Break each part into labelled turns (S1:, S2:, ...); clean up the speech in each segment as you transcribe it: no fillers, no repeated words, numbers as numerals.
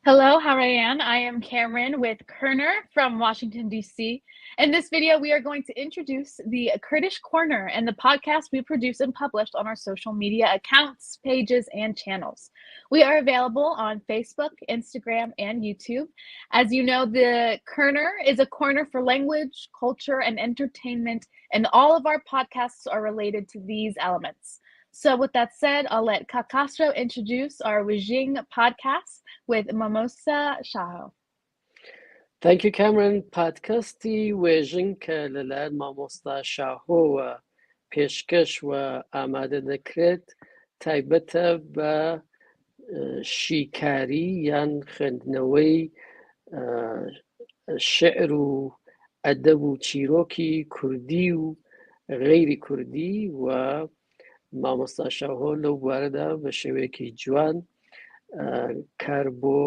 S1: Hello, how are you? I am Cameron with Kurner from Washington, D.C. In this video, we are going to introduce the Kurdish Corner and the podcast we produce and publish on our social media accounts, pages, and channels. We are available on Facebook, Instagram, and YouTube. As you know, the Kurner is a corner for language, culture, and entertainment, and all of our podcasts are related to these elements. So with that said, I'll let Kakastro introduce our Wijing podcast with Mimosa Shaho.
S2: Thank you, Cameron. Podcasty Wijing که للان مامۆستا شاهۆ و پێشکەش و ئامادە دەکرێت تایبەتە بە شیکاری یان خوێندنەوەی شعر و ئەدەب و چیرۆکی کوردی و غەیری کوردی و مامۆستا شاهۆ لەو بوارەدا بە شێوەیەکی جوان کار بۆ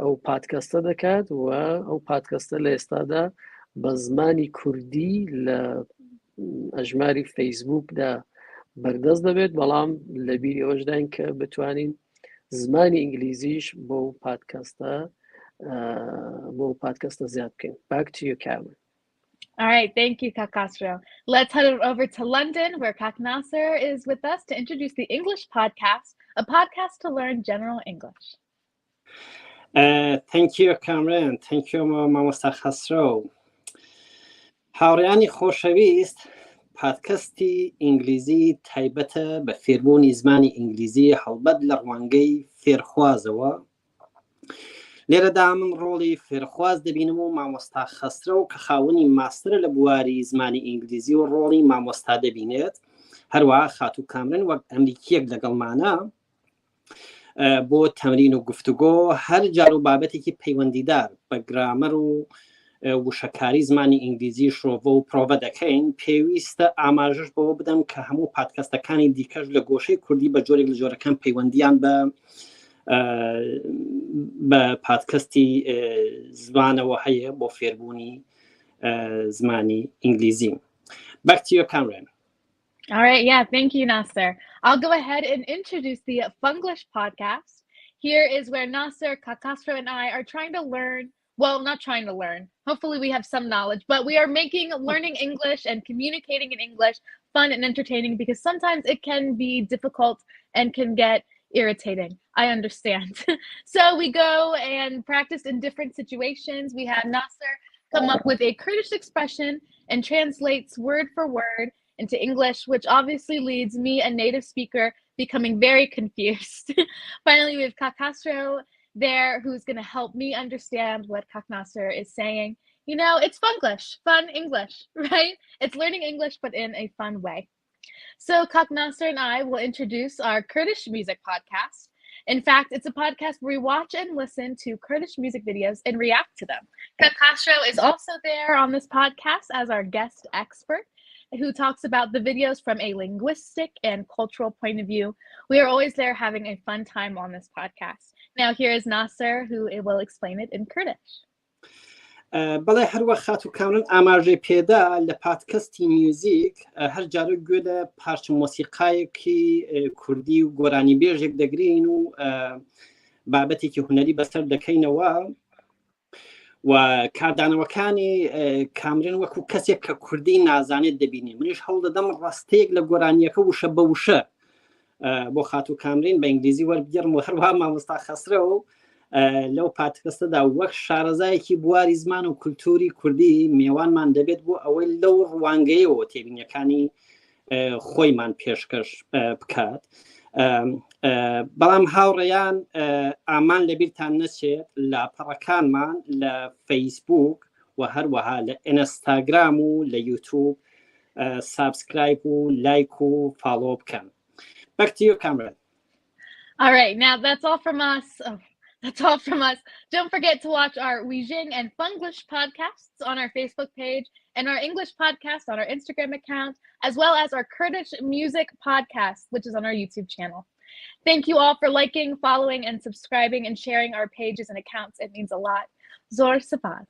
S2: ئەو پادکەستە دەکات و ئەو پادکەستە لە ئێستادا بە زمانی کوردی لە ئەژماری فەیسبووکدا بەردەست دەبێت، بەڵام لە بیری ئەوەش داین کە بتوانین زمانی ئینگلیزیش بۆ پادکەستە زیاد بکەین. Back to you, Cameron.
S1: All right, thank you, Kakastro. Let's head over to London, where Kak Nasser is with us to introduce the English podcast, a podcast to learn general English.
S3: Thank you, Cameron. Thank you, مامۆستا خەسرۆ. هاوڕێیانی خۆشەویست، پادکەستی ئینگلیزی تایبەتە بە فێربوونی زمانی ئینگلیزی هەڵبەت لە ڕوانگەی فێرخوازەوە. لێرەدا من ڕۆڵی فێرخواز دەبینم و مامۆستا خەسرۆ کە خاوەنی ماسترە لە بواری زمانی ئینگلیزی و ڕۆڵی مامۆستا دەبینێت. هەروەها خاتوو کامرن وەک ئەمریکیەک لەگەڵمانە بۆ تەمرین و گفتوگۆ هەر جار و بابەتێکی پەیوەندیدار بە گرامەر و وشەکاری زمانی ئینگلیزی شۆڤە و پرۆڤە دەکەین. پێویستە ئاماژەش بەوە بدەم کە هەموو پادکەستەکانی دیکەش لە گۆشەی کوردی بە جۆرێک لە جۆرەکان پەیوەندیان بە پادکەستی زمانەوە هەیە بۆ فێربوونی زمانی ئینگلیزی. Back to you, Cameron.
S1: All right, yeah, thank you, Nasser. I'll go ahead and introduce the Funglish podcast. Here is where Nasser, Kakastro, and I are trying to learn, well, not trying to learn. Hopefully we have some knowledge, but we are making learning English and communicating in English fun and entertaining because sometimes it can be difficult and can get irritating. I understand. So we go and practice in different situations. We had Nasser come up with a Kurdish expression and translates word for word into English, which obviously leads me, a native speaker, becoming very confused. Finally, we have Kakastro there who's going to help me understand what Kak Nasser is saying. You know, it's Funglish, fun English, right? It's learning English, but in a fun way. So Kak Nasser and I will introduce our Kurdish music podcast. In fact, it's a podcast where we watch and listen to Kurdish music videos and react to them. Kakastro is also there on this podcast as our guest expert, who talks about the videos from a linguistic and cultural point of view. We are always there having a fun time on this podcast. Now here is Nasser, who will explain it in Kurdish.
S3: بەڵێ هەروە خاتوو کامرن ئاماژەی پێدا لە پادکەستی میوزیک هەر جارە گوێ لە پارچە مۆسیقایەکی کوردی و گۆرانی بێژێک دەگرین و بابەتێکی هونەری بەسەر دەکەینەوە و کاردانەوەکانی کامرن وەکو کەسێک کە کوردی نازانێت دەبینی. منیش هەوڵ دەدەم ڕاستەیەک لە گۆرانیەکە وشە بە وشە بۆ خاتوو کامرین بە ئینگلیزی وەربگەڕم و هەروەها مامۆستا خەسرۆ لەو پادکەستەدا وەک شارەزایەکی بواری زمان و کولتوری کوردی میێوانمان دەبێت بۆ ئەوەی لەو ڕوانگەیەوە تێبینیەکانی خۆیمان پێشکەش بکات. بەڵام هاوڕێیان ئامان لەبیرتان نەچێت لاپەڕەکانمان لە فەیسبووک و هەروەها لە ئینستاگرام و لە یوتیوب سابسکرایب و لایک و فالۆ بکەن. Back to you, Cameron.
S1: All right, now that's all from us. That's all from us. Don't forget to watch our Wijing and Funglish podcasts on our Facebook page and our English podcast on our Instagram account, as well as our Kurdish music podcast, which is on our YouTube channel. Thank you all for liking, following, and subscribing and sharing our pages and accounts. It means a lot. Zor Safaz.